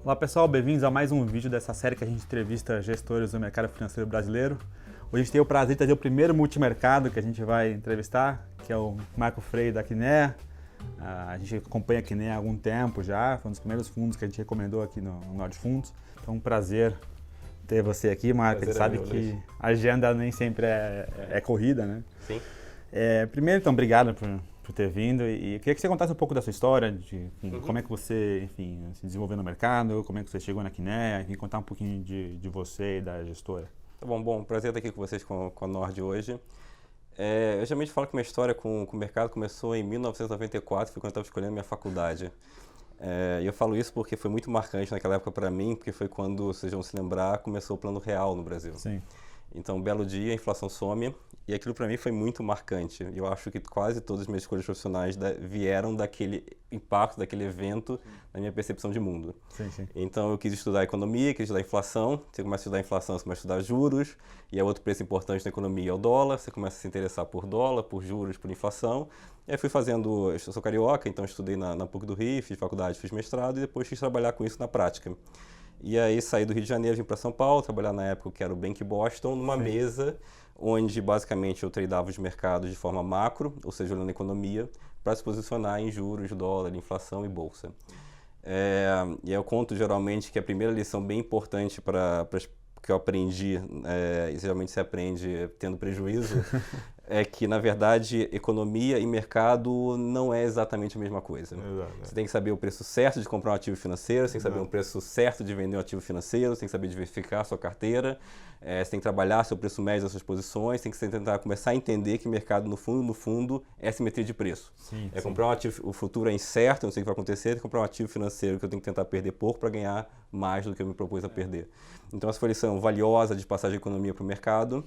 Olá pessoal, bem-vindos a mais um vídeo dessa série que a gente entrevista gestores do mercado financeiro brasileiro. Hoje a gente tem o prazer de trazer o primeiro multimercado que a gente vai entrevistar, que é o Marco Freire da Kinea. A gente acompanha a Kinea há algum tempo já, foi um dos primeiros fundos que a gente recomendou aqui no Nord Fundos. Então é um prazer ter você aqui, Marco. A gente sabe que a agenda nem sempre é corrida, né? Sim. Primeiro, então, obrigado por ter vindo e eu queria que você contasse um pouco da sua história, de como é que você, se desenvolveu no mercado, como é que você chegou na Kinea, contar um pouquinho de você e da gestora. Tá bom, prazer estar aqui com vocês com a Nord hoje. Eu geralmente falo que minha história com o mercado começou em 1994, foi quando eu estava escolhendo minha faculdade. E eu falo isso porque foi muito marcante naquela época para mim, porque foi quando, vocês vão se lembrar, começou o Plano Real no Brasil. Sim. Então, um belo dia, a inflação some, e aquilo para mim foi muito marcante. Eu acho que quase todas as minhas escolhas profissionais vieram daquele impacto, daquele evento, na minha percepção de mundo. Sim, sim. Então, eu quis estudar economia, quis estudar inflação. Você começa a estudar inflação, você começa a estudar juros, e é outro preço importante na economia é o dólar. Você começa a se interessar por dólar, por juros, por inflação. E aí fui fazendo, eu sou carioca, então estudei na PUC do Rio, fiz faculdade, fiz mestrado, e depois quis trabalhar com isso na prática. E aí saí do Rio de Janeiro, vim para São Paulo, trabalhar na época que era o Bank Boston, numa mesa onde basicamente eu tradeava os mercados de forma macro, ou seja, olhando a economia, para se posicionar em juros, dólar, inflação e bolsa. E eu conto geralmente que a primeira lição bem importante que eu aprendi, e geralmente se aprende tendo prejuízo, é que, na verdade, economia e mercado não é exatamente a mesma coisa. Exato. Você tem que saber o preço certo de comprar um ativo financeiro, você tem que saber o preço certo de vender um ativo financeiro, você tem que saber diversificar a sua carteira, você tem que trabalhar seu preço médio das suas posições, tem que tentar começar a entender que mercado, no fundo, é simetria de preço. Sim. Comprar um ativo, o futuro é incerto, eu não sei o que vai acontecer, tem que comprar um ativo financeiro que eu tenho que tentar perder pouco para ganhar mais do que eu me propus a perder. Então, essa foi a lição valiosa de passar de economia para o mercado.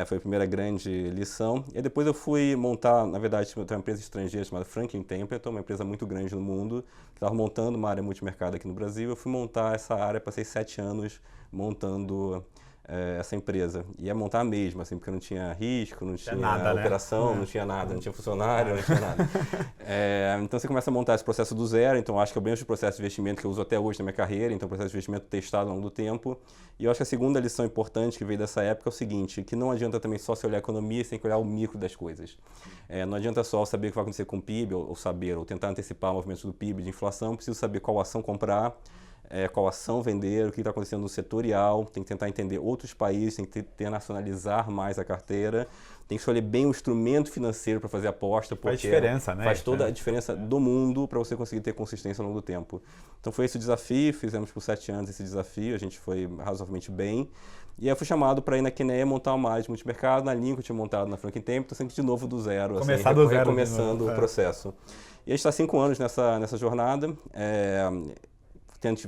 Foi a primeira grande lição. E depois eu fui montar, na verdade, uma empresa estrangeira chamada Franklin Templeton, uma empresa muito grande no mundo, que estava montando uma área multimercado aqui no Brasil. Eu fui montar essa área, passei 7 anos montando essa empresa. E ia montar mesmo, assim, porque não tinha risco, não tinha nada, operação, né? não tinha nada, não tinha funcionário, não tinha nada. Então você começa a montar esse processo do zero. Então acho que é o mesmo processo de investimento que eu uso até hoje na minha carreira, então processo de investimento testado ao longo do tempo. E eu acho que a segunda lição importante que veio dessa época é o seguinte, que não adianta também só se olhar a economia, você tem que olhar o micro das coisas. Não adianta só saber o que vai acontecer com o PIB, ou saber, ou tentar antecipar movimentos do PIB, de inflação, preciso saber qual ação comprar, qual ação vender, o que está acontecendo no setorial, tem que tentar entender outros países, tem que internacionalizar mais a carteira, tem que escolher bem o instrumento financeiro para fazer aposta, porque faz diferença, né? Faz toda a diferença do mundo para você conseguir ter consistência ao longo do tempo. Então foi esse o desafio, fizemos por 7 anos esse desafio, a gente foi razoavelmente bem. E aí eu fui chamado para ir na Kinea montar uma área de multimercado, na linha que eu tinha montado na Franklin Templeton, sempre de novo do zero, Começar assim, do zero recomeçando o processo. E a gente está 5 anos nessa jornada.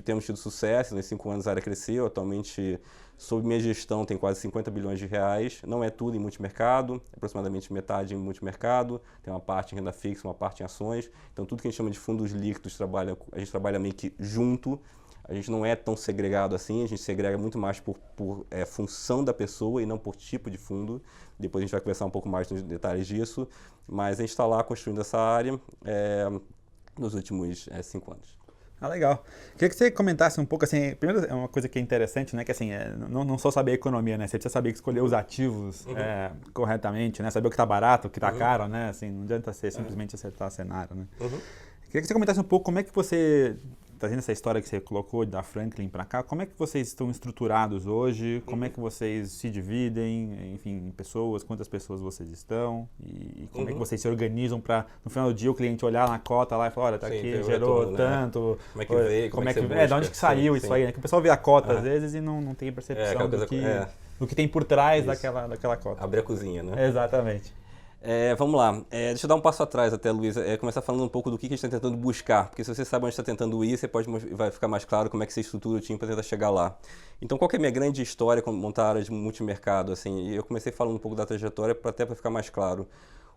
Temos tido sucesso, nesses 5 anos a área cresceu, atualmente sob minha gestão tem quase 50 bilhões de reais, não é tudo em multimercado, aproximadamente metade em multimercado, tem uma parte em renda fixa, uma parte em ações, então tudo que a gente chama de fundos líquidos, a gente trabalha meio que junto, a gente não é tão segregado assim, a gente segrega muito mais por função da pessoa e não por tipo de fundo, depois a gente vai conversar um pouco mais nos detalhes disso, mas a gente está lá construindo essa área nos últimos 5 anos. Legal. Queria que você comentasse um pouco, assim, primeiro é uma coisa que é interessante, né, que assim, não só saber a economia, né, você precisa saber escolher os ativos corretamente, né, saber o que está barato, o que está caro, né, assim, não adianta ser simplesmente acertar cenário, né. Queria que você comentasse um pouco como é que você, trazendo essa história que você colocou da Franklin para cá, como é que vocês estão estruturados hoje, como é que vocês se dividem, enfim, em pessoas, quantas pessoas vocês estão e como é que vocês se organizam para, no final do dia, o cliente olhar na cota lá e falar, olha, tá aqui, gerou retorno, tanto, né? Como é que veio, como é que de onde que saiu isso aí, né? Que o pessoal vê a cota às vezes e não tem percepção do que tem por trás daquela cota. Abrir a cozinha, né? Exatamente. Vamos lá, deixa eu dar um passo atrás até, Luiz, começar falando um pouco do que a gente está tentando buscar, porque se você sabe onde está tentando ir, vai ficar mais claro como é que você estrutura o time para tentar chegar lá. Então, qual que é a minha grande história com montar a área de multimercado? Assim, eu comecei falando um pouco da trajetória até para ficar mais claro.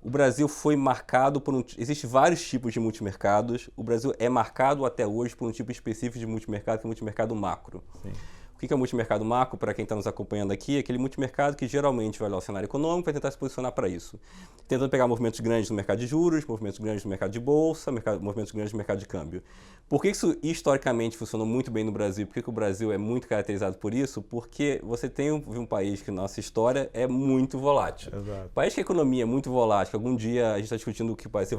O Brasil foi marcado por existem vários tipos de multimercados, o Brasil é marcado até hoje por um tipo específico de multimercado, que é o multimercado macro. Sim. O que é o multimercado macro, para quem está nos acompanhando aqui? É aquele multimercado que geralmente vai olhar o cenário econômico para tentar se posicionar para isso. Tentando pegar movimentos grandes no mercado de juros, movimentos grandes no mercado de bolsa, movimentos grandes no mercado de câmbio. Por que isso historicamente funcionou muito bem no Brasil? Por que o Brasil é muito caracterizado por isso? Porque você tem um país que nossa história é muito volátil. Exato. País que a economia é muito volátil, que algum dia a gente está discutindo que o país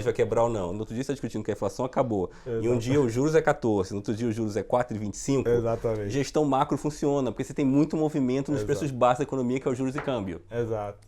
vai quebrar ou não. No outro dia você está discutindo que a inflação acabou. Exato. E um dia os juros é 14, no outro dia os juros é 4,25. Exatamente. Gestão macro funciona, porque você tem muito movimento nos Exato. preços básicos da economia, que é os juros e câmbio. Exato.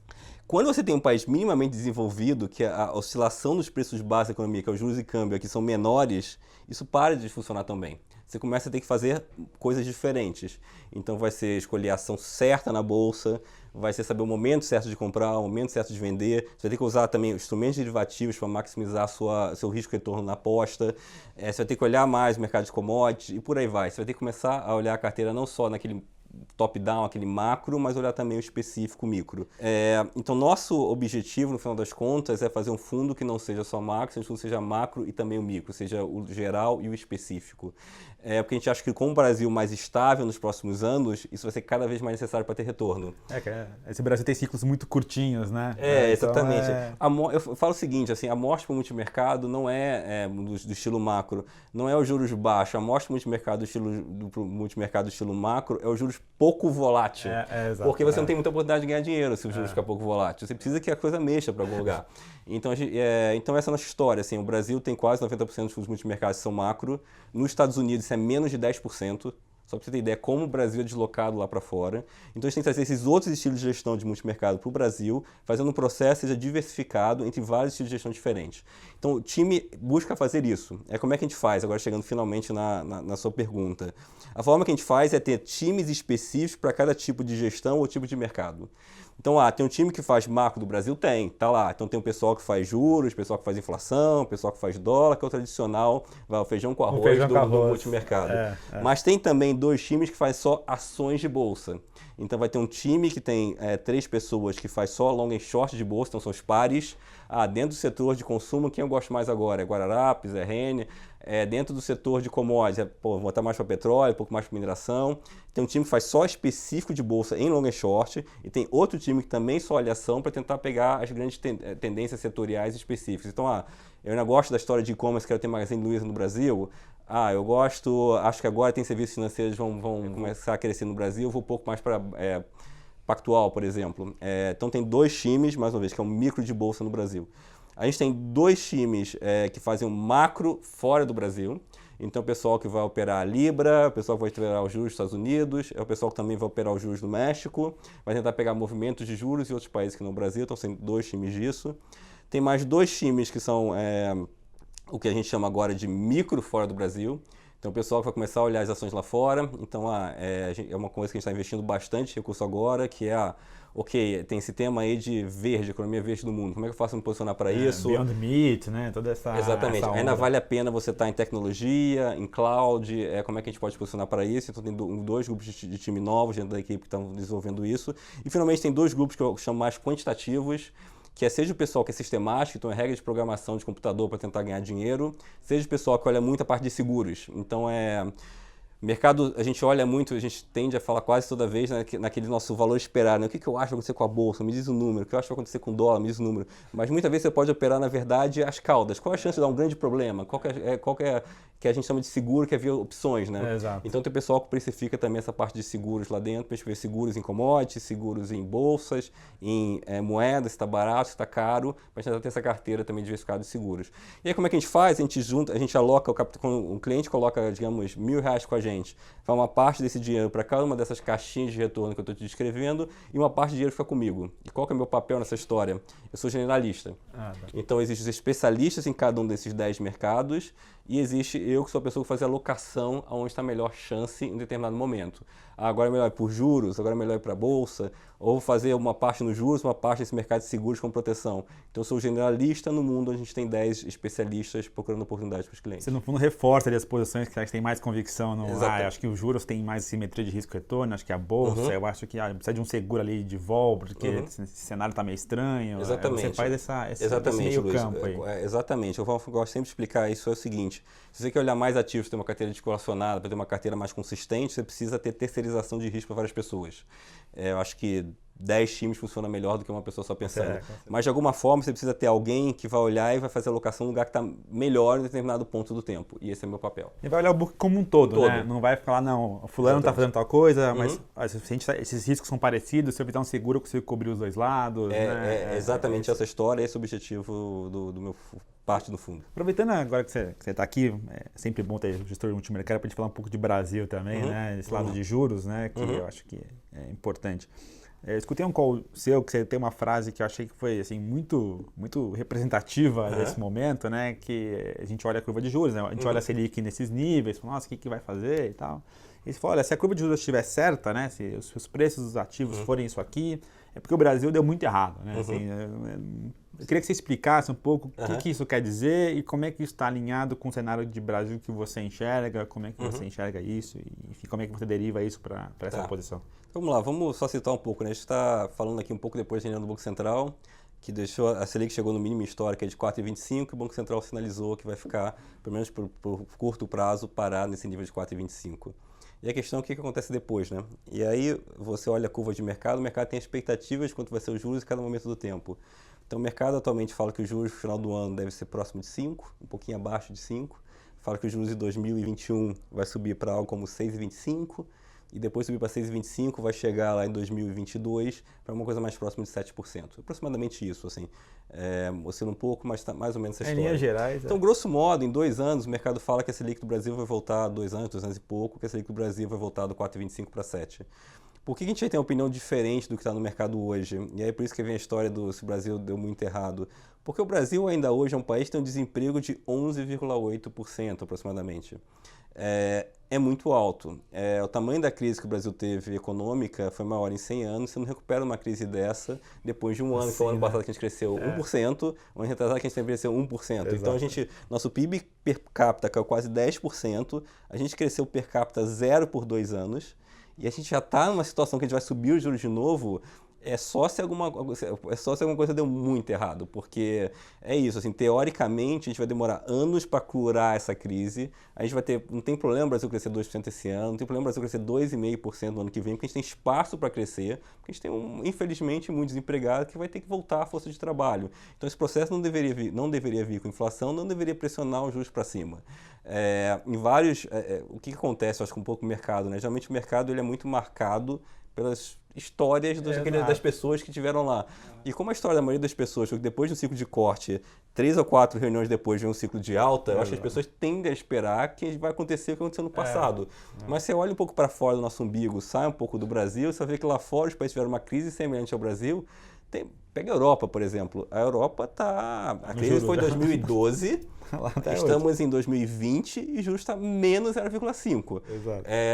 Quando você tem um país minimamente desenvolvido, que a oscilação dos preços básicos da economia, que é os juros e câmbio, aqui são menores, isso para de funcionar também. Você começa a ter que fazer coisas diferentes. Então vai ser escolher a ação certa na bolsa, vai ser saber o momento certo de comprar, o momento certo de vender. Você vai ter que usar também instrumentos derivativos para maximizar seu risco e retorno na aposta. Você vai ter que olhar mais o mercado de commodities e por aí vai. Você vai ter que começar a olhar a carteira não só naquele top-down, aquele macro, mas olhar também o específico micro. Então, nosso objetivo, no final das contas, é fazer um fundo que não seja só macro, que seja macro e também o micro, seja o geral e o específico. Porque a gente acha que com o Brasil mais estável nos próximos anos, isso vai ser cada vez mais necessário para ter retorno. Esse Brasil tem ciclos muito curtinhos, né? Exatamente. Eu falo o seguinte, assim, a morte para o multimercado não é do estilo macro, não é os juros baixos. A morte para o multimercado do estilo macro é os juros pouco volátil. Exato, porque você não tem muita oportunidade de ganhar dinheiro se o juros ficar pouco volátil. Você precisa que a coisa mexa para algum lugar. Então, essa é a nossa história. Assim, o Brasil tem quase 90% dos fundos multimercados que são macro. Nos Estados Unidos, isso é menos de 10%. Só para você ter ideia como o Brasil é deslocado lá para fora. Então a gente tem que trazer esses outros estilos de gestão de multimercado para o Brasil, fazendo um processo que seja diversificado entre vários estilos de gestão diferentes. Então o time busca fazer isso. Como é que a gente faz? Agora chegando finalmente na sua pergunta. A forma que a gente faz é ter times específicos para cada tipo de gestão ou tipo de mercado. Então, tem um time que faz macro do Brasil? Tá lá. Então tem o pessoal que faz juros, o pessoal que faz inflação, o pessoal que faz dólar, que é o tradicional, o feijão com arroz do multimercado. Mas tem também 2 times que fazem só ações de bolsa. Então vai ter um time que tem 3 pessoas que faz só long and short de bolsa, então são os pares. Dentro do setor de consumo, quem eu gosto mais agora? É Guararapes, é Rene. Dentro do setor de commodities, vou botar mais para petróleo, um pouco mais para mineração. Tem um time que faz só específico de bolsa em long and short e tem outro time que também só olha ação para tentar pegar as grandes tendências setoriais específicas. Então, eu ainda gosto da história de e-commerce, quero ter Magazine Luiza no Brasil. Eu gosto, acho que agora tem serviços financeiros que vão começar a crescer no Brasil, eu vou um pouco mais para Pactual, por exemplo. Então tem 2 times, mais uma vez, que é um micro de bolsa no Brasil. A gente tem 2 times que fazem um macro fora do Brasil. Então o pessoal que vai operar a Libra, o pessoal que vai operar os juros dos Estados Unidos, o pessoal que também vai operar os juros do México, vai tentar pegar movimentos de juros em outros países que no Brasil, então tem 2 times disso. Tem mais 2 times que são o que a gente chama agora de micro fora do Brasil. Então o pessoal que vai começar a olhar as ações lá fora. Então é uma coisa que a gente está investindo bastante recurso agora, que tem esse tema aí de verde, economia verde do mundo. Como é que eu faço me posicionar para isso? Beyond Meat, né? Toda essa Exatamente. essa Ainda vale a pena você estar em tecnologia, em cloud, como é que a gente pode se posicionar para isso. Então tem 2 grupos de time novos dentro da equipe que estão desenvolvendo isso. E finalmente tem 2 grupos que eu chamo mais quantitativos, que seja o pessoal que é sistemático, então é regra de programação de computador para tentar ganhar dinheiro, seja o pessoal que olha muito a parte de seguros. Então mercado, a gente olha muito, a gente tende a falar quase toda vez naquele nosso valor esperado, né? O que eu acho que vai acontecer com a bolsa? Me diz o número. O que eu acho que vai acontecer com o dólar? Me diz o número. Mas muitas vezes você pode operar, na verdade, as caudas. Qual é a chance de dar um grande problema? Qual que é que a gente chama de seguro, que é via opções, né? Exato. Então tem o pessoal que precifica também essa parte de seguros lá dentro, para a gente ver seguros em commodities, seguros em bolsas, em moedas, se está barato, se está caro, para a gente ter essa carteira também diversificada de seguros. E aí como é que a gente faz? A gente aloca, quando um cliente coloca, digamos, R$1.000 com a gente, vai uma parte desse dinheiro para cada uma dessas caixinhas de retorno que eu estou te descrevendo e uma parte de dinheiro fica comigo. E qual que é o meu papel nessa história? Eu sou generalista. Então existem especialistas em cada um desses 10 mercados e existe eu que sou a pessoa que faz a alocação aonde está a melhor chance em determinado momento. Agora é melhor ir por juros, agora é melhor ir para a bolsa, ou fazer uma parte nos juros, uma parte nesse mercado de seguros com proteção. Então eu sou generalista no mundo onde a gente tem 10 especialistas procurando oportunidades para os clientes. Você no fundo reforça ali as posições que a gente tem mais convicção no... Exatamente. acho que os juros têm mais simetria de risco-retorno, acho que a bolsa, eu acho que precisa de um seguro ali de vol, porque esse cenário está meio estranho. Exatamente. Você faz esse meio Luiz, campo aí. Exatamente. Eu gosto sempre de explicar isso, é o seguinte, seguinte, se você quer olhar mais ativos, ter uma carteira descorrelacionada, para ter uma carteira mais consistente, você precisa ter terceirização de risco para várias pessoas. Eu acho que 10 times funciona melhor do que uma pessoa só pensando. Mas de alguma forma você precisa ter alguém que vai olhar e vai fazer a alocação no lugar que está melhor em determinado ponto do tempo. E esse é o meu papel. E vai olhar o book como um todo, né? Não vai falar, não, o fulano está fazendo tal coisa, mas esses riscos são parecidos, se eu evitar um seguro eu consigo cobrir os dois lados. É exatamente essa história, esse é o objetivo do meu parte do fundo. Aproveitando agora que você está aqui, é sempre bom ter gestor multimercado para a gente falar um pouco de Brasil também, né? Esse lado de juros, né? Que eu acho que é importante. Eu escutei um call seu que você tem uma frase que eu achei que foi assim, muito representativa desse momento, né? Que a gente olha a curva de juros, né? A gente olha a Selic nesses níveis, fala, nossa, o que vai fazer e tal. E você fala, olha, se a curva de juros estiver certa, né? Se os preços dos ativos forem isso aqui, é porque o Brasil deu muito errado, né? Assim, eu queria que você explicasse um pouco o que isso quer dizer e como é que isso está alinhado com o cenário de Brasil que você enxerga, como é que você enxerga isso e enfim, como é que você deriva isso para essa posição. Vamos lá, vamos só citar um pouco, né? A gente está falando aqui um pouco depois da reunião do Banco Central, que deixou a Selic chegou no mínimo histórico de 4,25 e o Banco Central sinalizou que vai ficar, pelo menos por curto prazo, parar nesse nível de 4,25. E a questão é o que acontece depois, né? E aí você olha a curva de mercado, o mercado tem expectativas de quanto vai ser os juros em cada momento do tempo. Então o mercado atualmente fala que os juros no final do ano deve ser próximo de 5, um pouquinho abaixo de 5. Fala que os juros de 2021 vai subir para algo como 6,25 e depois subir para 6,25 vai chegar lá em 2022 para uma coisa mais próxima de 7%. Aproximadamente isso, assim. Oscila um pouco, mas está mais ou menos essa história. Em linhas gerais. Então, grosso modo, em 2 anos, o mercado fala que a Selic do Brasil vai voltar 2 anos e pouco, que a Selic do Brasil vai voltar do 4,25 para 7. Por que a gente tem uma opinião diferente do que está no mercado hoje? E aí por isso que vem a história se o Brasil deu muito errado. Porque o Brasil ainda hoje é um país que tem um desemprego de 11,8% aproximadamente. É muito alto. O tamanho da crise que o Brasil teve econômica foi maior em 100 anos. Você não recupera uma crise dessa depois de um ano, que foi o ano passado que a gente cresceu 1%, o ano retrasado que a gente cresceu 1%. Exato. Então nosso PIB per capita caiu quase 10%, a gente cresceu per capita 0 por 2 anos. E a gente já está numa situação que a gente vai subir os juros de novo, é só se alguma coisa deu muito errado, porque é isso, assim, teoricamente a gente vai demorar anos para curar essa crise, a gente vai ter, não tem problema o Brasil crescer 2% esse ano, não tem problema o Brasil crescer 2,5% no ano que vem, porque a gente tem espaço para crescer, porque a gente tem, infelizmente, muito desempregado que vai ter que voltar à força de trabalho. Então esse processo não deveria vir com inflação, não deveria pressionar os juros para cima. O que acontece, eu acho, com um pouco o mercado, né? Geralmente o mercado ele é muito marcado pelas histórias das pessoas que estiveram lá. E como a história da maioria das pessoas foi que depois do ciclo de corte, 3 ou 4 reuniões depois vem um ciclo de alta, eu acho que as pessoas tendem a esperar que vai acontecer o que aconteceu no passado. Mas você olha um pouco para fora do nosso umbigo, sai um pouco do Brasil, você vai ver que lá fora os países tiveram uma crise semelhante ao Brasil. Pega a Europa, por exemplo. A Europa a crise foi em 2012, estamos em 2020 e juros está menos 0,5.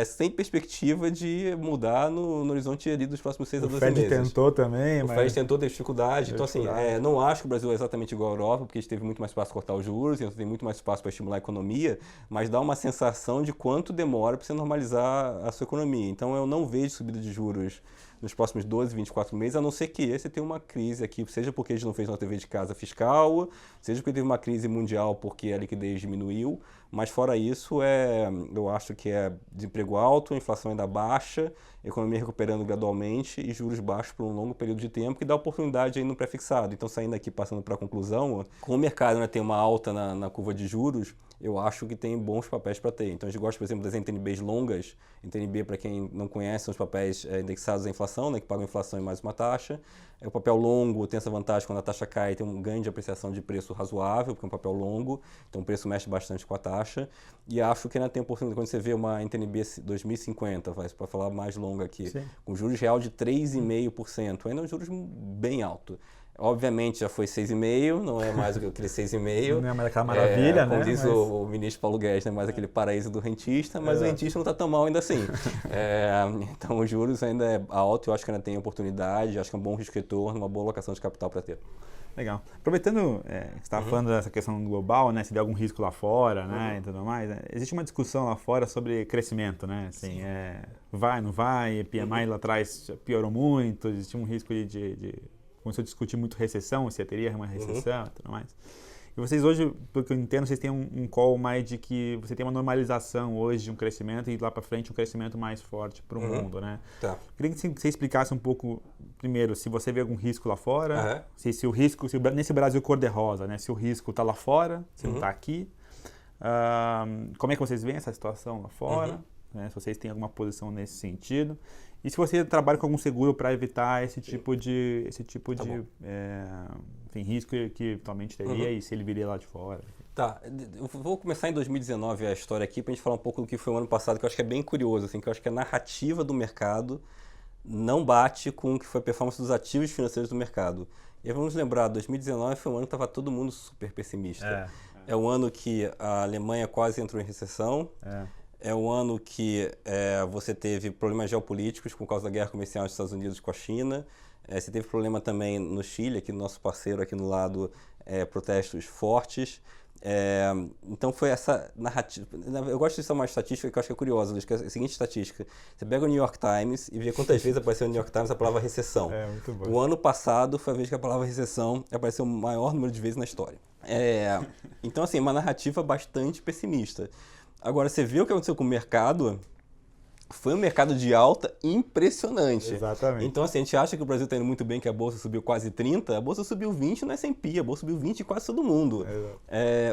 Sem perspectiva de mudar no horizonte ali dos próximos 6 a 12 meses. O Fed tentou também. O Fed tentou ter dificuldade. Então, assim, não acho que o Brasil é exatamente igual à Europa, porque a gente teve muito mais espaço para cortar os juros, então tem muito mais espaço para estimular a economia, mas dá uma sensação de quanto demora para você normalizar a sua economia. Então, eu não vejo subida de juros nos próximos 12, 24 meses, a não ser que você tenha uma crise aqui, seja porque a gente não fez uma TV de casa fiscal, seja porque teve uma crise mundial porque a liquidez diminuiu, mas fora isso, eu acho que é desemprego alto, inflação ainda baixa, economia recuperando gradualmente e juros baixos por um longo período de tempo, que dá oportunidade aí no pré-fixado. Então, saindo aqui, passando para a conclusão, como o mercado tem uma alta na curva de juros, eu acho que tem bons papéis para ter. Então, a gente gosta, por exemplo, das NTNBs longas. NTNB, para quem não conhece, são os papéis indexados à inflação, né, que pagam a inflação e mais uma taxa. O papel longo tem essa vantagem, quando a taxa cai, tem um ganho de apreciação de preço razoável, porque é um papel longo, então o preço mexe bastante com a taxa. E acho que ainda tem oportunidade, quando você vê uma NTNB 2050, para falar mais longa aqui, com juros real de 3,5%, ainda é um juros bem alto. Obviamente já foi 6,5, não é mais aquele 6,5. Não é mais aquela maravilha, né? Como diz o ministro Paulo Guedes, não é mais aquele paraíso do rentista, mas o rentista não está tão mal ainda assim. Então os juros ainda é alto, eu acho que ainda tem oportunidade, acho que é um bom risco de retorno, uma boa alocação de capital para ter. Legal. Aproveitando que você estava falando dessa questão global, né, se vê algum risco lá fora, né, e tudo mais, existe uma discussão lá fora sobre crescimento, né, assim, vai, não vai, PMI lá atrás piorou muito, existe um risco começou a discutir muito recessão, se teria uma recessão e tudo mais. E vocês hoje, pelo que eu entendo, vocês têm um call mais de que você tem uma normalização hoje de um crescimento e lá para frente um crescimento mais forte para o mundo, né? Tá. Queria que você explicasse um pouco, primeiro, se você vê algum risco lá fora, se o risco, nesse Brasil cor-de-rosa, né? Se o risco está lá fora, se não está aqui. Como é que vocês veem essa situação lá fora? Né? Se vocês têm alguma posição nesse sentido. E se você trabalha com algum seguro para evitar esse tipo de enfim, risco que eventualmente teria e se ele viria lá de fora. Tá, eu vou começar em 2019 a história aqui para a gente falar um pouco do que foi o ano passado, que eu acho que é bem curioso, assim, que eu acho que a narrativa do mercado não bate com o que foi a performance dos ativos financeiros do mercado. E vamos lembrar, 2019 foi um ano que estava todo mundo super pessimista. É um ano que a Alemanha quase entrou em recessão. É um ano que você teve problemas geopolíticos por causa da guerra comercial dos Estados Unidos com a China. Você teve problema também no Chile, aqui no nosso parceiro aqui no lado, protestos fortes. Então foi essa narrativa. Eu gosto de usar uma estatística que eu acho que é curiosa, Luiz, que é a seguinte estatística. Você pega o New York Times e vê quantas vezes apareceu no New York Times a palavra recessão. Muito bom. O ano passado foi a vez que a palavra recessão apareceu o maior número de vezes na história. Então, assim, uma narrativa bastante pessimista. Agora, você vê o que aconteceu com o mercado, foi um mercado de alta impressionante. Exatamente. Então, assim, a gente acha que o Brasil está indo muito bem, que a Bolsa subiu quase 30, a Bolsa subiu 20 no S&P, a Bolsa subiu 20 em quase todo mundo.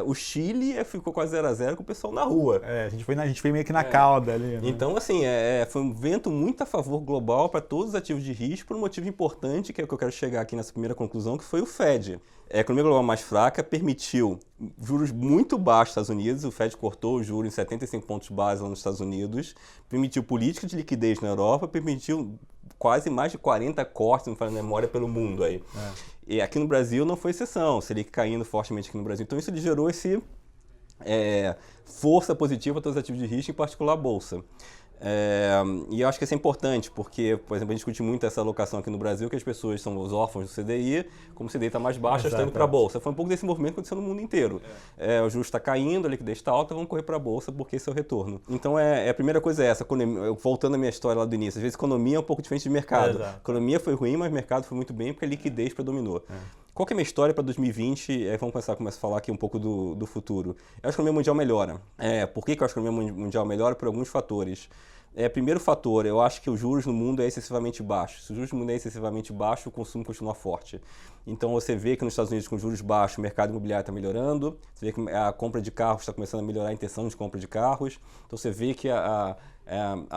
O Chile ficou quase 0-0 com o pessoal na rua. A gente foi meio que na cauda ali. Né? Então, assim, foi um vento muito a favor global para todos os ativos de risco, por um motivo importante, que é o que eu quero chegar aqui nessa primeira conclusão, que foi o Fed. A economia global mais fraca permitiu juros muito baixos nos Estados Unidos, o Fed cortou o juro em 75 pontos base lá nos Estados Unidos, permitiu política de liquidez na Europa, permitiu quase mais de 40 cortes, não me falha a memória, pelo mundo aí. E aqui no Brasil não foi exceção, Selic caindo fortemente aqui no Brasil. Então isso gerou esse força positiva a todos os ativos de risco, em particular a Bolsa. E eu acho que isso é importante, porque, por exemplo, a gente discute muito essa alocação aqui no Brasil, que as pessoas são os órfãos do CDI, como o CDI está mais baixo, estão indo para a Bolsa. Foi um pouco desse movimento que aconteceu no mundo inteiro. O juros está caindo, a liquidez está alta, vamos correr para a Bolsa, porque esse é o retorno. Então, a primeira coisa é essa, voltando à minha história lá do início, às vezes economia é um pouco diferente de mercado. Economia foi ruim, mas o mercado foi muito bem, porque a liquidez predominou. Qual que é a minha história para 2020? Vamos começar a falar aqui um pouco do futuro. Eu acho que a economia mundial melhora. Por que eu acho que a economia mundial melhora? Por alguns fatores. Primeiro fator, eu acho que os juros no mundo é excessivamente baixo. Se o juros no mundo é excessivamente baixo, o consumo continua forte. Então você vê que nos Estados Unidos, com juros baixos, o mercado imobiliário está melhorando, você vê que a compra de carros está começando a melhorar, a intenção de compra de carros. Então você vê que a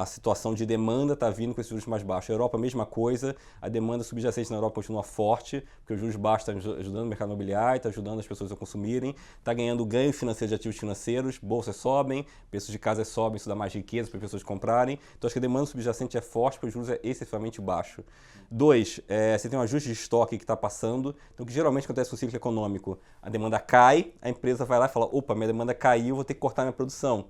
situação de demanda está vindo com esses juros mais baixos. A Europa, a mesma coisa, a demanda subjacente na Europa continua forte, porque os juros baixos estão ajudando o mercado imobiliário, está ajudando as pessoas a consumirem, está ganhando ganho financeiro de ativos financeiros, bolsas sobem, preços de casas sobem, isso dá mais riqueza para as pessoas comprarem. Então acho que a demanda subjacente é forte, porque os juros é excessivamente baixo. 2, você tem um ajuste de estoque que está passando, então o que geralmente acontece no ciclo econômico, a demanda cai, a empresa vai lá e fala, opa, minha demanda caiu, vou ter que cortar minha produção.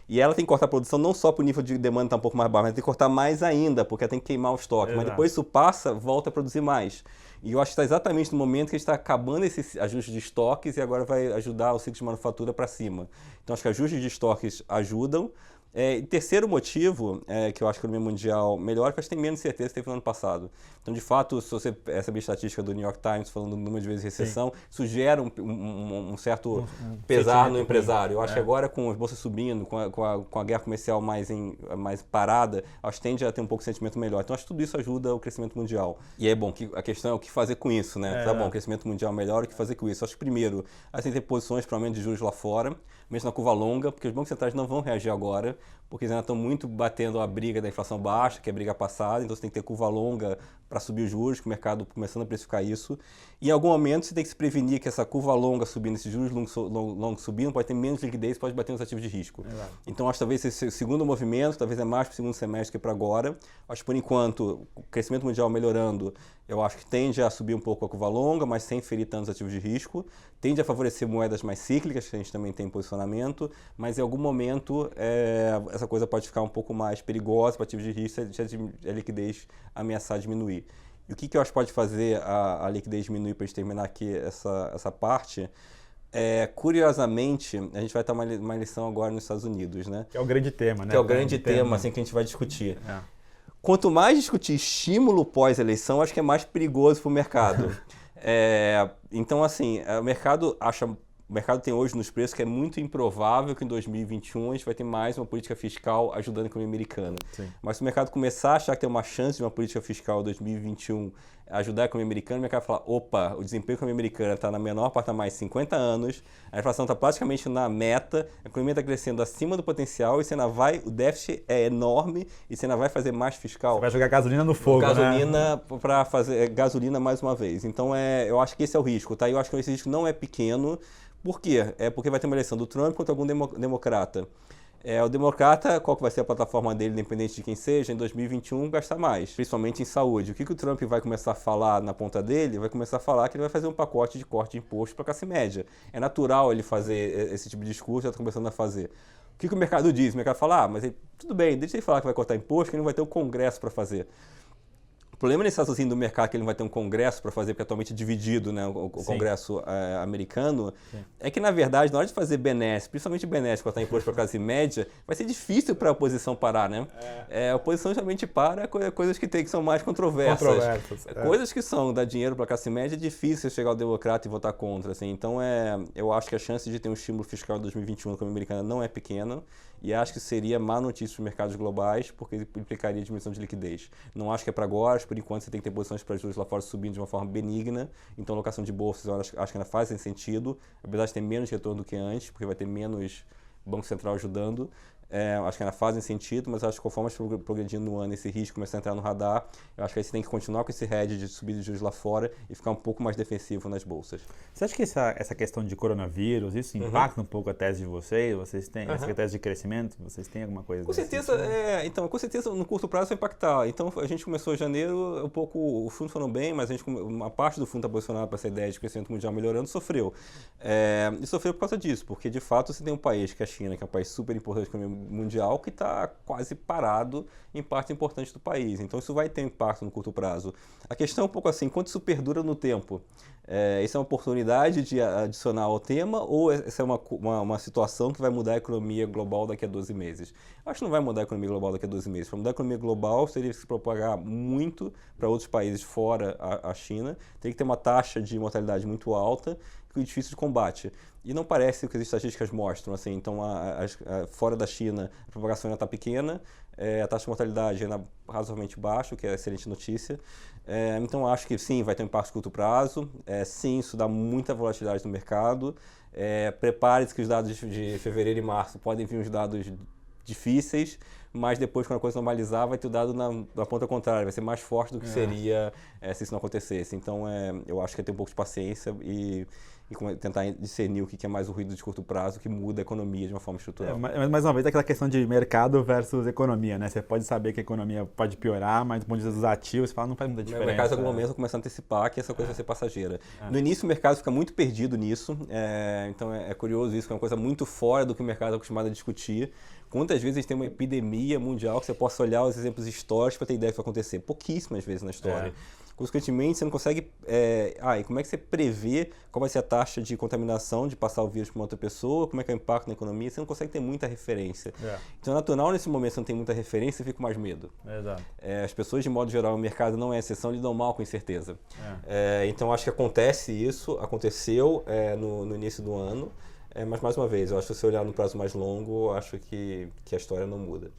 E ela tem que cortar a produção não só para o nível de demanda estar um pouco mais baixo, mas tem que cortar mais ainda, porque ela tem que queimar o estoque. Mas depois isso passa, volta a produzir mais. E eu acho que está exatamente no momento que a gente está acabando esse ajuste de estoques e agora vai ajudar o ciclo de manufatura para cima. Então acho que ajustes de estoques ajudam. E terceiro motivo, que eu acho que a economia mundial melhora, que eu acho que tem menos certeza que teve no ano passado. Então, de fato, se você essa estatística do New York Times falando do número de vezes de recessão, isso gera um certo pesar no empresário. Eu acho que agora, com as bolsas subindo, com a guerra comercial mais parada, acho que tende a ter um pouco de sentimento melhor. Então, acho que tudo isso ajuda o crescimento mundial. E é bom, a questão é o que fazer com isso, né? Tá bom, o crescimento mundial melhor, o que fazer com isso? Acho que, primeiro, a gente tem posições para aumento de juros lá fora, mesmo na curva longa, porque os bancos centrais não vão reagir agora, porque eles ainda estão muito batendo a briga da inflação baixa, que é a briga passada, então você tem que ter curva longa para subir os juros, que o mercado começando a precificar isso. E em algum momento você tem que se prevenir que essa curva longa subindo, esses juros longos subindo, pode ter menos liquidez, pode bater nos ativos de risco. Então acho que talvez esse segundo movimento, talvez é mais para o segundo semestre que para agora. Acho que por enquanto, o crescimento mundial melhorando, eu acho que tende a subir um pouco a curva longa, mas sem ferir tantos ativos de risco. Tende a favorecer moedas mais cíclicas, que a gente também tem em posicionamento, mas em algum momento essa coisa pode ficar um pouco mais perigosa para ativos de risco se a liquidez ameaçar diminuir. E o que eu acho que pode fazer a liquidez diminuir para a gente terminar aqui essa parte? Curiosamente, a gente vai ter uma eleição agora nos Estados Unidos, né? Que é o grande tema, né? Que é o grande tema assim, que a gente vai discutir. Quanto mais discutir estímulo pós-eleição, acho que é mais perigoso para o mercado. Então, assim, o mercado acha o mercado tem hoje nos preços que é muito improvável que em 2021 a gente vai ter mais uma política fiscal ajudando a economia americana. Sim. Mas se o mercado começar a achar que tem uma chance de uma política fiscal em 2021 ajudar a economia americana, o mercado fala, opa, o desemprego da economia americana está na menor patamar de 50 anos, a inflação está praticamente na meta, a economia está crescendo acima do potencial e você ainda vai, o déficit é enorme e você ainda vai fazer mais fiscal. Você vai jogar gasolina no fogo, gasolina para fazer gasolina mais uma vez. Então eu acho que esse é o risco, tá? Eu acho que esse risco não é pequeno. Por quê? É porque vai ter uma eleição do Trump contra algum democrata. O democrata, qual que vai ser a plataforma dele, independente de quem seja, em 2021 gastar mais, principalmente em saúde. O que o Trump vai começar a falar na ponta dele? Vai começar a falar que ele vai fazer um pacote de corte de imposto para a classe média. É natural ele fazer esse tipo de discurso, já está começando a fazer. O que o mercado diz? O mercado fala, mas tudo bem, deixa ele falar que vai cortar imposto, que ele não vai ter o Congresso para fazer. O problema nesse raciocínio do mercado que ele não vai ter um congresso para fazer, porque atualmente é dividido, né, o congresso americano, é que, na verdade, na hora de fazer benesses, principalmente benesses, cortar imposto para a classe média, vai ser difícil para a oposição parar, né? A oposição geralmente para coisas que são mais controversas. Coisas que são dar dinheiro para a classe média, é difícil chegar ao democrata e votar contra. Assim. Então, eu acho que a chance de ter um estímulo fiscal em 2021 na economia americana não é pequena. E acho que seria má notícia para os mercados globais, porque implicaria diminuição de liquidez. Não acho que é para agora, por enquanto você tem que ter posições para juros lá fora subindo de uma forma benigna, então alocação de bolsas eu acho que ainda faz sentido, apesar de ter menos retorno do que antes, porque vai ter menos Banco Central ajudando. Acho que ainda fazem sentido, mas acho que conforme progredindo no ano esse risco começar a entrar no radar, eu acho que aí você tem que continuar com esse hedge de subida de juros lá fora e ficar um pouco mais defensivo nas bolsas. Você acha que essa questão de coronavírus, isso impacta um pouco a tese de vocês? Vocês têm essa tese de crescimento? Vocês têm alguma coisa? Com certeza, com certeza no curto prazo vai impactar. Então a gente começou em janeiro, o fundo funcionou bem, mas uma parte do fundo está posicionada para essa ideia de crescimento mundial melhorando, sofreu. E sofreu por causa disso, porque de fato você tem um país que é a China, que é um país super importante mundial, que está quase parado em partes importantes do país. Então isso vai ter um impacto no curto prazo. A questão é um pouco assim, quanto isso perdura no tempo? Isso é uma oportunidade de adicionar ao tema ou essa é uma situação que vai mudar a economia global daqui a 12 meses? Eu acho que não vai mudar a economia global daqui a 12 meses. Para mudar a economia global, teria que se propagar muito para outros países fora a China, teria que ter uma taxa de mortalidade muito alta e difícil de combate. E não parece que as estatísticas mostram. Assim, então, fora da China, a propagação ainda está pequena, a taxa de mortalidade ainda razoavelmente baixa, o que é excelente notícia. Então, acho que sim, vai ter um impacto de curto prazo. Sim, isso dá muita volatilidade no mercado. Prepare-se que os dados de fevereiro e março podem vir uns dados difíceis, mas depois, quando a coisa normalizar, vai ter o dado na ponta contrária, vai ser mais forte do que seria se isso não acontecesse. Então, eu acho que é ter um pouco de paciência e tentar discernir o que é mais o ruído de curto prazo, que muda a economia de uma forma estrutural. Mais uma vez, aquela questão de mercado versus economia, né? Você pode saber que a economia pode piorar, mas do ponto de vista dos ativos, você fala, não faz muita diferença. O mercado, em algum momento, começa a antecipar que essa coisa vai ser passageira. No início, o mercado fica muito perdido nisso, então é curioso isso, que é uma coisa muito fora do que o mercado é acostumado a discutir. Quantas vezes a gente tem uma epidemia mundial que você possa olhar os exemplos históricos para ter ideia do que vai acontecer? Pouquíssimas vezes na história. Consequentemente, você não consegue... e como é que você prevê qual vai ser a taxa de contaminação, de passar o vírus para uma outra pessoa, como é que é o impacto na economia? Você não consegue ter muita referência. Então, é natural, nesse momento, você não tem muita referência, você fica com mais medo. Exato. As pessoas, de modo geral, o mercado não é exceção, lidam mal com incerteza. Então, acho que acontece isso, aconteceu no início do ano, mas, mais uma vez, eu acho que se você olhar no prazo mais longo, eu acho que a história não muda.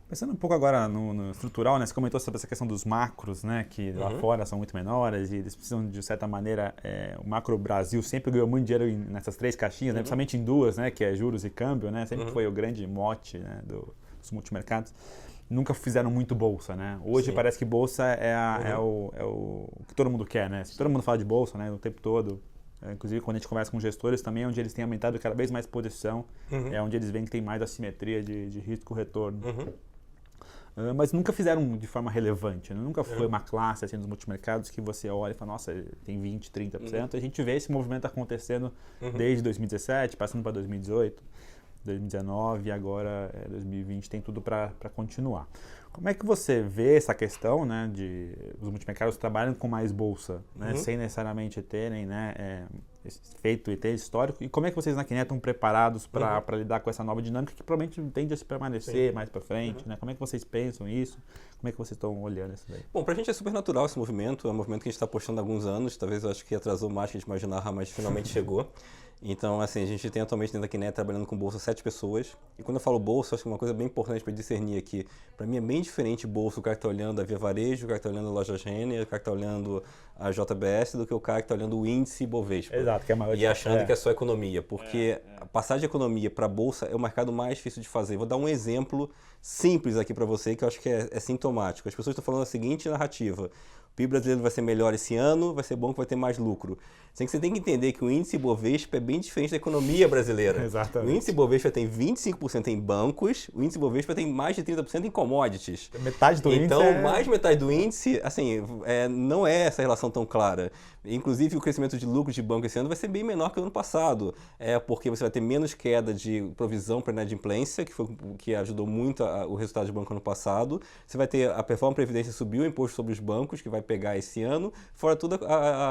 Pensando um pouco agora no estrutural, né? Você comentou sobre essa questão dos macros, né? Que lá fora são muito menores e eles precisam, de certa maneira, o macro Brasil sempre ganhou muito dinheiro nessas três caixinhas, né? Principalmente em duas, né? Que é juros e câmbio, né? Sempre foi o grande mote, né? Dos multimercados. Nunca fizeram muito bolsa, né? Hoje parece que bolsa é o que todo mundo quer, né? Todo mundo fala de bolsa, né? O tempo todo. Inclusive, quando a gente conversa com gestores também, é onde eles têm aumentado cada vez mais posição, é onde eles veem que tem mais assimetria de risco-retorno. Mas nunca fizeram de forma relevante, né? Nunca foi uma classe assim, dos multimercados que você olha e fala, nossa, tem 20%, 30%. A gente vê esse movimento acontecendo desde 2017, passando para 2018, 2019 e agora 2020 tem tudo para continuar. Como é que você vê essa questão, né, de os multimercados trabalhando com mais bolsa, né, sem necessariamente terem, né, feito e ter histórico? E como é que vocês na Quiné estão preparados para lidar com essa nova dinâmica que provavelmente tende a se permanecer mais para frente? Né? Como é que vocês pensam isso? Como é que vocês estão olhando isso daí? Bom, para a gente é super natural esse movimento. É um movimento que a gente está apostando há alguns anos. Talvez eu acho que atrasou mais do que a gente imaginava, mas finalmente chegou. Então, assim, a gente tem atualmente dentro da Kinea trabalhando com bolsa 7 pessoas. E quando eu falo bolsa, acho que uma coisa bem importante para discernir aqui, para mim é bem diferente bolsa o cara que está olhando a Via Varejo, o cara que está olhando a Lojas Renner, o cara que está olhando a JBS, do que o cara que está olhando o índice Bovespa. Exato, que é maior. E achando que é só economia, porque passar de economia para bolsa é o mercado mais difícil de fazer. Vou dar um exemplo simples aqui para você, que eu acho que é sintomático. As pessoas estão falando a seguinte narrativa: o PIB brasileiro vai ser melhor esse ano, vai ser bom que vai ter mais lucro. Você tem que entender que o índice Bovespa é bem diferente da economia brasileira. Exatamente. O índice Bovespa tem 25% em bancos, o índice Bovespa tem mais de 30% em commodities. Metade do índice. Então, mais metade do índice, assim, não é essa relação tão clara. Inclusive, o crescimento de lucros de banco esse ano vai ser bem menor que o ano passado, porque você vai ter menos queda de provisão para inadimplência, que foi o que ajudou muito o resultado de banco ano passado. Você vai ter a performance previdência subiu, o imposto sobre os bancos, que vai pegar esse ano, fora toda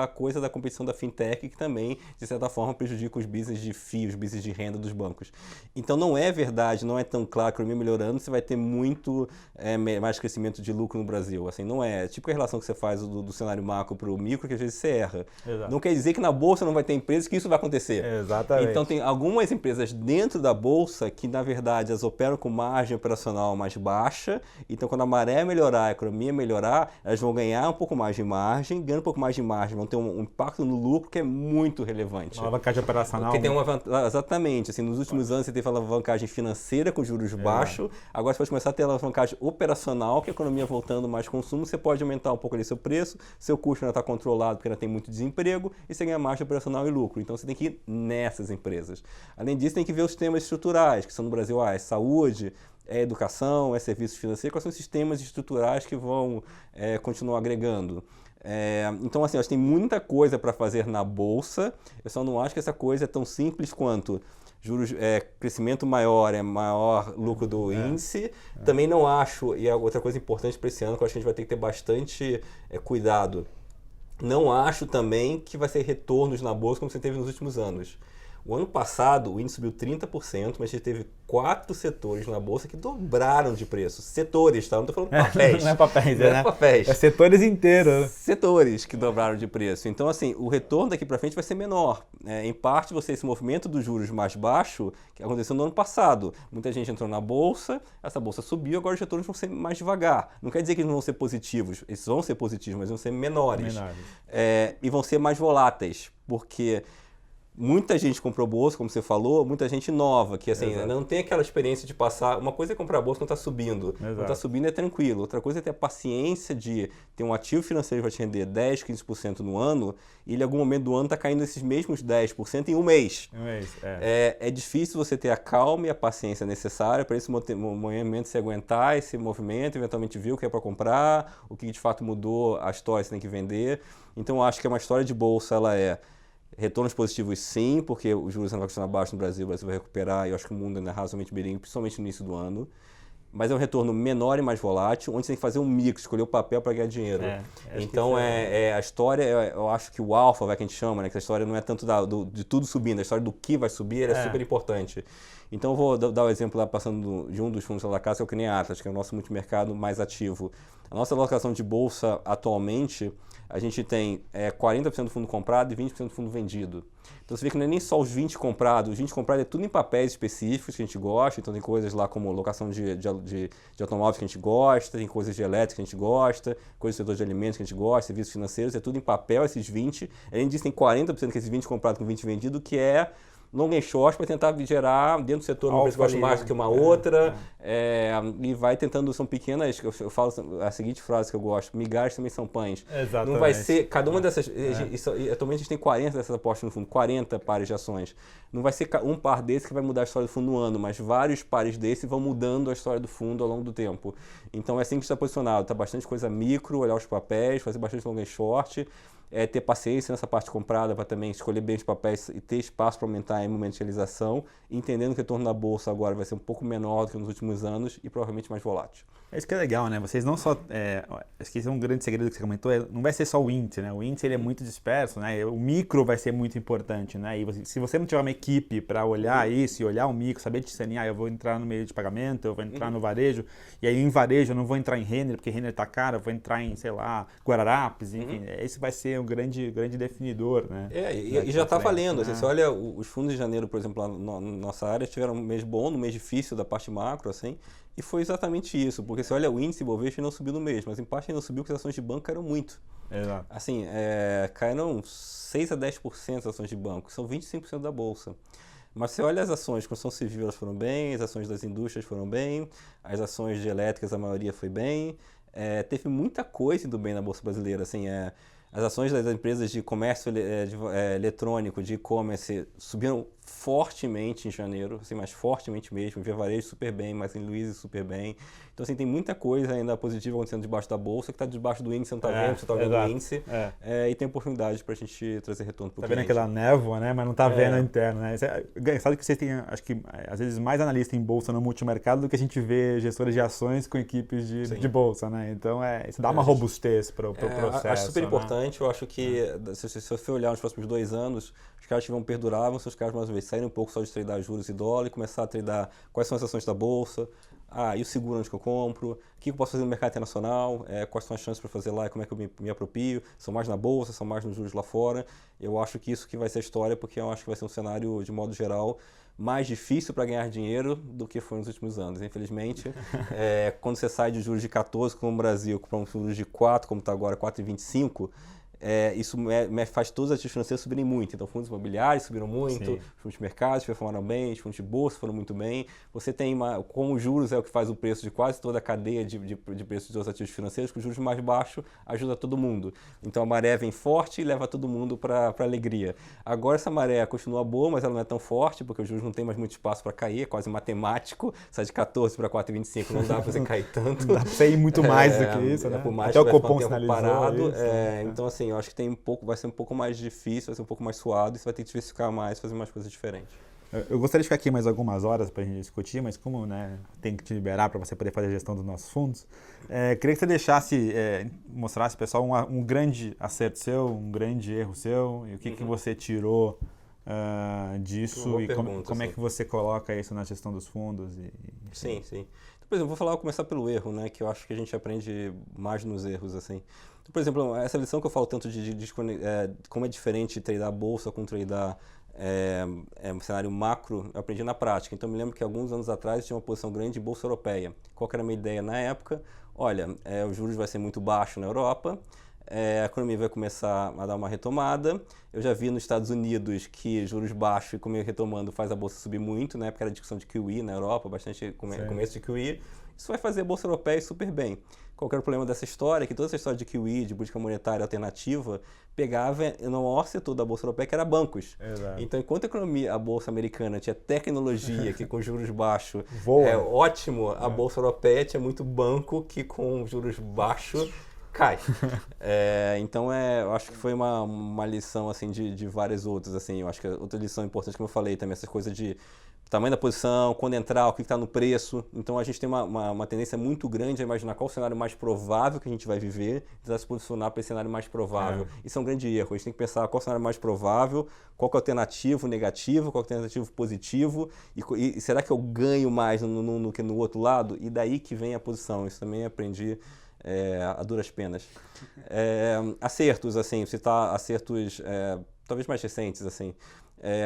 a coisa da competição da fintech, que também, de certa forma, prejudica os business de FII, os business de renda dos bancos. Então, não é verdade, não é tão claro que a economia melhorando, você vai ter muito mais crescimento de lucro no Brasil. Assim, não é. Tipo a relação que você faz do cenário macro para o micro, que às vezes você erra. Exato. Não quer dizer que na bolsa não vai ter empresas que isso vai acontecer. Exatamente. Então tem algumas empresas dentro da bolsa que na verdade elas operam com margem operacional mais baixa. Então quando a maré melhorar, a economia melhorar, elas vão ganhar um pouco mais de margem, ganhando um pouco mais de margem, vão ter um impacto no lucro que é muito relevante. Uma alavancagem operacional. Porque tem exatamente, assim, nos últimos anos você teve alavancagem financeira com juros baixos, agora você pode começar a ter alavancagem operacional, que a economia voltando mais consumo, você pode aumentar um pouco ali seu preço, seu custo ainda está controlado porque ainda tem muito desemprego e você ganha margem operacional e lucro. Então você tem que ir nessas empresas. Além disso, tem que ver os temas estruturais, que são no Brasil, é saúde, é educação, é serviços financeiros, quais são os sistemas estruturais que vão continuar agregando. Então, assim, acho que tem muita coisa para fazer na Bolsa, eu só não acho que essa coisa é tão simples quanto juros, crescimento maior é maior lucro do índice. Também não acho, e é outra coisa importante para esse ano, que eu acho que a gente vai ter que ter bastante cuidado, não acho também que vai ser retornos na bolsa como você teve nos últimos anos. O ano passado, o índice subiu 30%, mas a gente teve 4 setores na bolsa que dobraram de preço. Setores, tá? Não estou falando papéis. Não é papéis, não é papéis. É setores inteiros. Setores que dobraram de preço. Então, assim, o retorno daqui para frente vai ser menor. Em parte, esse movimento dos juros mais baixo, que aconteceu no ano passado. Muita gente entrou na bolsa, essa bolsa subiu, agora os retornos vão ser mais devagar. Não quer dizer que eles não vão ser positivos. Eles vão ser positivos, mas vão ser menores. E vão ser mais voláteis, porque muita gente comprou bolsa, como você falou, muita gente nova, que assim, não tem aquela experiência de passar. Uma coisa é comprar bolsa quando está subindo. Quando está subindo é tranquilo. Outra coisa é ter a paciência de ter um ativo financeiro que vai te render 10, 15% no ano e ele, em algum momento do ano, está caindo esses mesmos 10% em um mês. É difícil você ter a calma e a paciência necessária para esse movimento, se aguentar esse movimento, eventualmente ver o que é para comprar, o que de fato mudou a história, você tem que vender. Então, eu acho que uma história de bolsa, ela é retornos positivos sim, porque os juros não vão continuar baixos no Brasil, o Brasil vai recuperar, e eu acho que o mundo ainda é razoavelmente bilíngue, principalmente no início do ano. Mas é um retorno menor e mais volátil, onde você tem que fazer um mix, escolher o papel para ganhar dinheiro. Então, a história, eu acho que o alfa, que a gente chama, né, que a história não é tanto de tudo subindo, a história do que vai subir é super importante. Então, eu vou dar o exemplo lá, passando de um dos fundos da casa, que é o Kinea Atlas, que é o nosso multimercado mais ativo. A nossa alocação de bolsa, atualmente, a gente tem 40% do fundo comprado e 20% do fundo vendido. Então você vê que não é nem só os 20 comprados, os 20 comprados é tudo em papéis específicos que a gente gosta, então tem coisas lá como locação de automóveis que a gente gosta, tem coisas de elétrica que a gente gosta, coisas do setor de alimentos que a gente gosta, serviços financeiros, é tudo em papel esses 20. Além disso tem 40% que esses 20 comprados com 20 vendido, que é long and short para tentar gerar dentro do setor uma empresa que gosta mais do que uma outra, e vai tentando, são pequenas, eu falo a seguinte frase que eu gosto: migalhas também são pães. Exatamente. Não vai ser, cada uma dessas, atualmente a gente tem 40 dessas apostas no fundo, 40 pares de ações. Não vai ser um par desse que vai mudar a história do fundo no ano, mas vários pares desse vão mudando a história do fundo ao longo do tempo. Então é assim que está posicionado, está bastante coisa micro, olhar os papéis, fazer bastante long and short, ter paciência nessa parte comprada para também escolher bem os papéis e ter espaço para aumentar a momentalização, entendendo que o retorno da bolsa agora vai ser um pouco menor do que nos últimos anos e provavelmente mais volátil. Isso que é legal, né? Vocês não só... acho que esse é um grande segredo que você comentou, não vai ser só o índice, né? O índice ele é muito disperso, né? O micro vai ser muito importante, né? E se você não tiver uma equipe para olhar isso e olhar o micro, saber discernir, eu vou entrar no meio de pagamento, eu vou entrar no varejo, e aí em varejo eu não vou entrar em Renner, porque Renner tá caro, eu vou entrar em, sei lá, Guararapes, enfim. Esse vai ser um grande definidor, né? E já está valendo. Assim, você olha os fundos de janeiro, por exemplo, lá na nossa área, tiveram um mês bom, um mês difícil da parte macro, assim, e foi exatamente isso. Porque você olha o índice Bovespa não subiu no mês, mas em parte não subiu porque as ações de banco caíram muito. Exato. Assim, caíram 6 a 10% as ações de banco, são 25% da bolsa. Mas você olha as ações de construção civil, elas foram bem, as ações das indústrias foram bem, as ações de elétricas, a maioria foi bem. Teve muita coisa indo bem na Bolsa Brasileira. Assim, as ações das empresas de comércio eletrônico, de e-commerce, subiram fortemente em janeiro, assim, mas fortemente mesmo. Via Varejo super bem, mas em Luiza super bem. Então, assim, tem muita coisa ainda positiva acontecendo debaixo da bolsa, que está debaixo do índice, você não está vendo, você está vendo o índice. E tem oportunidade para a gente trazer retorno para o cliente. Está vendo aquela névoa, né? Mas não está vendo a interna, né? Sabe que vocês têm, acho que, às vezes, mais analista em bolsa no multimercado do que a gente vê gestores de ações com equipes de bolsa, né? Então, isso dá uma robustez para o processo. Acho super né? importante. Eu acho que, se você olhar nos próximos 2 anos, os caras que vão perdurar, vão ser os caras, mais uma vez, saírem um pouco só de tradar juros e dólar e começar a tradar quais são as ações da bolsa, e o seguro onde que eu compro, o que eu posso fazer no mercado internacional, quais são as chances para fazer lá e como é que eu me aproprio, são mais na bolsa, são mais nos juros lá fora. Eu acho que isso que vai ser a história, porque eu acho que vai ser um cenário, de modo geral, mais difícil para ganhar dinheiro do que foi nos últimos anos. Infelizmente, quando você sai de juros de 14 como no Brasil, para um juros de 4, como está agora, 4,25, isso faz todos os ativos financeiros subirem muito. Então, fundos imobiliários subiram muito, os fundos de mercado performaram bem, os fundos de bolsa foram muito bem. Você tem, como os juros é o que faz o preço de quase toda a cadeia de preço dos ativos financeiros, que os juros mais baixos ajuda todo mundo. Então, a maré vem forte e leva todo mundo para alegria. Agora, essa maré continua boa, mas ela não é tão forte, porque os juros não tem mais muito espaço para cair, é quase matemático. Sai de 14 para 4,25, não dá para você cair tanto. Não dá para você ir muito mais do que isso, né? Por mais Até o que Copom vai ficar um tempo sinalizou parado. isso. Então, assim, eu acho que vai ser um pouco mais difícil, vai ser um pouco mais suado, e você vai ter que diversificar mais, fazer mais coisas diferentes. Eu gostaria de ficar aqui mais algumas horas para a gente discutir, mas como, né, tem que te liberar para você poder fazer a gestão dos nossos fundos, queria que você deixasse, mostrasse, pessoal, um grande acerto seu, um grande erro seu, e o que você tirou disso e como é que você coloca isso na gestão dos fundos. Sim. Então, por exemplo, vou começar pelo erro, né, que eu acho que a gente aprende mais nos erros, assim. Então, por exemplo, essa lição que eu falo tanto de como é diferente tradar bolsa com tradar um cenário macro, eu aprendi na prática. Então, eu me lembro que alguns anos atrás eu tinha uma posição grande em bolsa europeia. Qual que era a minha ideia na época? Olha, os juros vai ser muito baixo na Europa, a economia vai começar a dar uma retomada. Eu já vi nos Estados Unidos que juros baixos e economia retomando faz a bolsa subir muito, na época era discussão de QE na Europa, bastante começo de QE. Isso vai fazer a bolsa europeia super bem. Qual que era o problema dessa história? Que toda essa história de QE, de política monetária alternativa, pegava no maior setor da bolsa europeia, que era bancos. Exato. Então, enquanto a bolsa americana tinha tecnologia, que com juros baixos ótimo, a bolsa europeia tinha muito banco que com juros baixos cai. Então, eu acho que foi uma lição assim, de várias outras. Assim, eu acho que outra lição importante, como eu falei também, essas coisas de tamanho da posição, quando entrar, o que está no preço. Então, a gente tem uma tendência muito grande a imaginar qual o cenário mais provável que a gente vai viver e tentar se posicionar para esse cenário mais provável. Isso é um grande erro. A gente tem que pensar qual o cenário mais provável, qual que é o alternativo negativo, qual que é o alternativo positivo e será que eu ganho mais no que no outro lado? E daí que vem a posição. Isso também aprendi a duras penas. Acertos, assim, citar acertos talvez mais recentes, assim.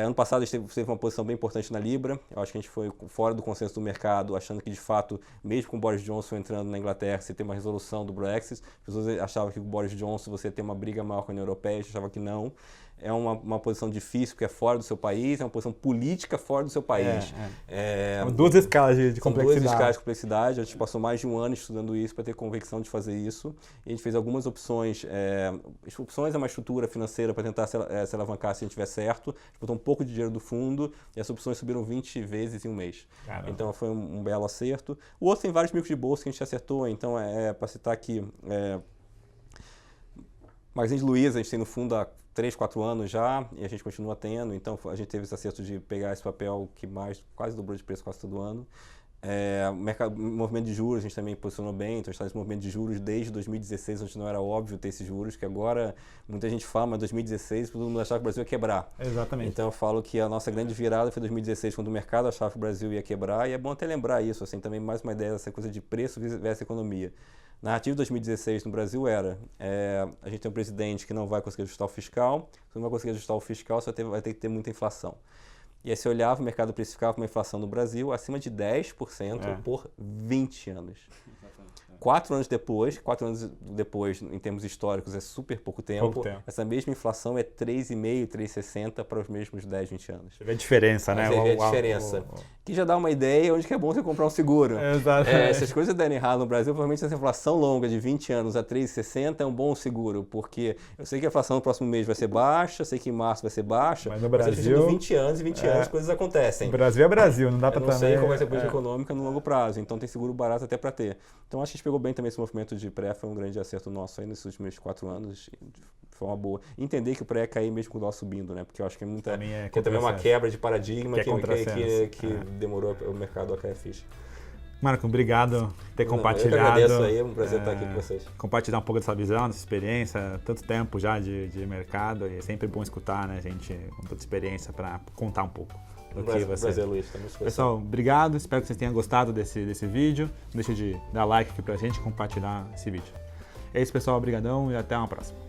Ano passado a gente teve uma posição bem importante na Libra. Eu acho que a gente foi fora do consenso do mercado, achando que de fato, mesmo com o Boris Johnson entrando na Inglaterra, você tem uma resolução do Brexit. As pessoas achavam que com o Boris Johnson você tem uma briga maior com a União Europeia, a gente achava que não. É uma posição difícil porque é fora do seu país, é uma posição política fora do seu país. São duas escalas de complexidade. São duas escalas de complexidade. A gente passou mais de um ano estudando isso para ter convicção de fazer isso. E a gente fez algumas opções. Opções é uma estrutura financeira para tentar se alavancar se a gente tiver certo. A gente botou um pouco de dinheiro do fundo e as opções subiram 20 vezes em um mês. Caramba. Então foi um belo acerto. O outro tem vários micos de bolsa que a gente acertou. Então, para citar aqui, Magazine Luiza, a gente tem no fundo há 3, 4 anos já, e a gente continua tendo. Então, a gente teve esse acerto de pegar esse papel que quase dobrou de preço quase todo ano. Movimento de juros, a gente também posicionou bem. Então, a gente está nesse movimento de juros desde 2016, onde não era óbvio ter esses juros, que agora muita gente fala, mas 2016 todo mundo achava que o Brasil ia quebrar. Exatamente. Então, eu falo que a nossa grande virada foi 2016, quando o mercado achava que o Brasil ia quebrar, e é bom até lembrar isso, assim, também mais uma ideia dessa coisa de preço versus economia. narrativa de 2016 no Brasil era, a gente tem um presidente que não vai conseguir ajustar o fiscal, se não vai conseguir ajustar o fiscal, você vai ter que ter muita inflação. E aí você olhava, o mercado precificava uma inflação no Brasil acima de 10% por 20 anos. 4 anos depois, em termos históricos, é super pouco tempo. Essa mesma inflação é 3,5%, 3,60% para os mesmos 10, 20 anos. Você vê a diferença, né? Você vê a diferença. Que já dá uma ideia onde que é bom você comprar um seguro. Se as coisas derem errado no Brasil, provavelmente essa inflação longa de 20 anos a 3,60 é um bom seguro, porque eu sei que a inflação no próximo mês vai ser baixa, eu sei que em março vai ser baixa, mas no Brasil, 20 anos e 20 anos coisas acontecem. O Brasil é Brasil, não dá para também... Eu não sei qual vai ser a política econômica no longo prazo, então tem seguro barato até para ter. Então acho que a gente pegou bem também esse movimento de pré, foi um grande acerto nosso aí nesses últimos 4 anos, foi uma boa. Entender que o pré ia cair mesmo com o dólar subindo, né? Porque eu acho que também é uma quebra de paradigma que demorou o mercado a cair a ficha. Marco, obrigado por ter compartilhado. Eu agradeço aí, é um prazer estar aqui com vocês. Compartilhar um pouco dessa visão, dessa experiência, tanto tempo já de mercado, e é sempre bom escutar, né, gente, com toda experiência para contar um pouco. Prazer, Luiz. Pessoal, obrigado, espero que vocês tenham gostado desse vídeo. Não deixe de dar like aqui pra gente e compartilhar esse vídeo. É isso, pessoal, obrigadão e até uma próxima.